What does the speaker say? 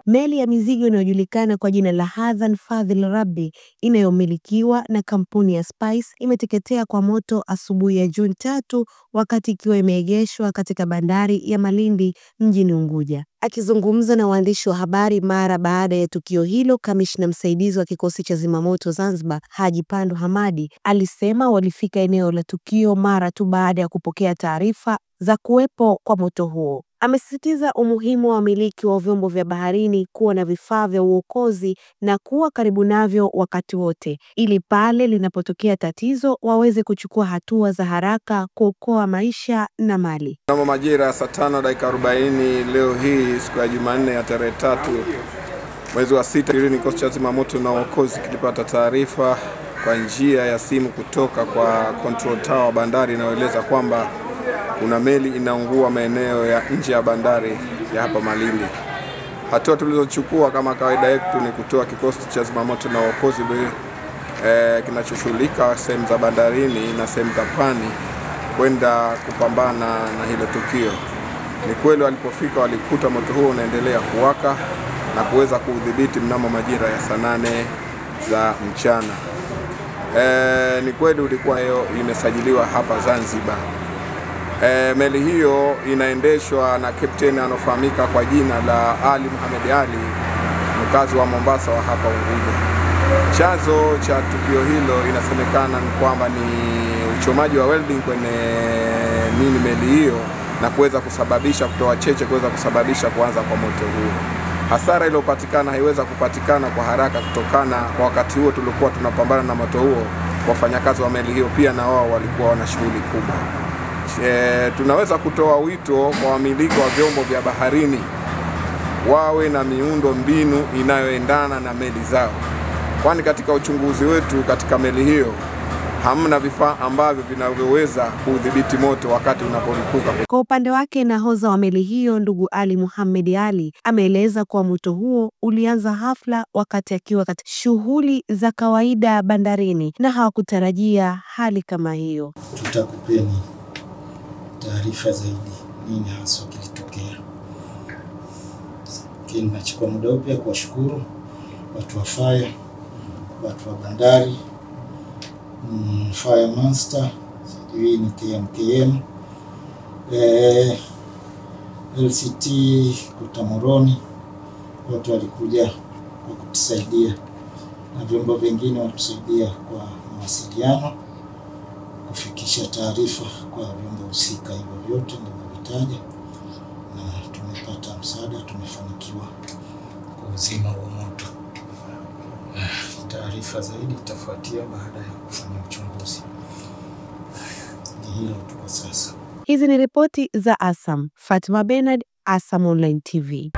Meli ya mizigo inayojulikana kwa jina la Hadhan Fadhil Rabbi inayomilikiwa na kampuni ya Spice imeteketea kwa moto asubuhi ya Juni 3 wakati ikiwa imeegeshwa katika bandari ya Malindi mjini Unguja. Akizungumza na waandishi wa habari mara baada ya tukio hilo, kamishna msaidizi wa kikosi cha zimamoto Zanzibar, Haji Pandu Hamadi, alisema walifika eneo la tukio mara tu baada ya kupokea taarifa za kuwepo kwa moto huo. Amesisitiza umuhimu wa wamiliki wa vyombo vya baharini kuwa na vifaa vya uokozi na kuwa karibu navyo wakati wote, ili pale linapotokea tatizo waweze kuchukua hatua za haraka kuokoa maisha na mali. Mnamo majira ya saa 5:40 leo hii siku ya Jumanne ya tarehe 3 mwezi wa 6, kikosi cha zimamoto na uokozi kilipata taarifa kwa njia ya simu kutoka kwa control tower bandari inayoeleza kwamba kuna meli inaungua maeneo ya nje ya bandari ya hapa Malindi. Hatua tulizochukua kama kawaida yetu ni kutoa kikosi cha zimamoto na uokozi kinachoshughulika sehemu za bandarini na sehemu za pwani kwenda kupambana na hilo tukio. Ni kweli walipofika walikuta moto huo unaendelea kuwaka na kuweza kudhibiti mnamo majira ya saa 8 za mchana. Ni kweli ulikuwa imesajiliwa hapa Zanzibar. Meli hiyo inaendeshwa na kapteni anofahamika kwa jina la Ali Muhammad Ali, mkazi wa Mombasa wa hapa Unguja. Chanzo cha tukio hilo inasemekana ni kwamba ni uchomaji wa welding kwenye meli hiyo na kuweza kusababisha kutoa cheche kuweza kusababisha kuanza kwa moto huo. Hasara iliyopatikana haiweza kupatikana kwa haraka kutokana kwa wakati huo tulikuwa tunapambana na moto huo. Wafanyakazi wa meli hiyo pia na wao walikuwa wana shughuli kubwa. Tunaweza kutoa wito kwa wamiliki wa vyombo vya baharini wawe na miundo mbinu inayoendana na meli zao, kwani katika uchunguzi wetu katika meli hiyo hamna vifaa ambavyo vinavyoweza kudhibiti moto wakati unapolipuka. Kwa upande wake, nahodha wa meli hiyo ndugu Ali Muhammad Ali ameeleza kuwa moto huo ulianza hafla wakati akiwa katika shughuli za kawaida bandarini na hawakutarajia hali kama hiyo. Tutakupeni taarifa zaidi nini hasa kilitokea. Nachukua muda pia kuwashukuru watu wa fire, watu wa bandari, Fire Master, hii ni KMKM, LCT Kutamoroni, watu walikuja kwa kutusaidia na vyombo vingine watusaidia kwa mawasiliano kufikisha taarifa kwa vyombo husika. Hivyo vyote nilivyotaja na tumepata msaada, tumefanikiwa kuuzima huo moto. Taarifa zaidi itafuatia baada ya kufanya uchunguzi. Ni hilo tu kwa sasa. Hizi ni ripoti za ASAM. Fatma Bernard, ASAM Online TV.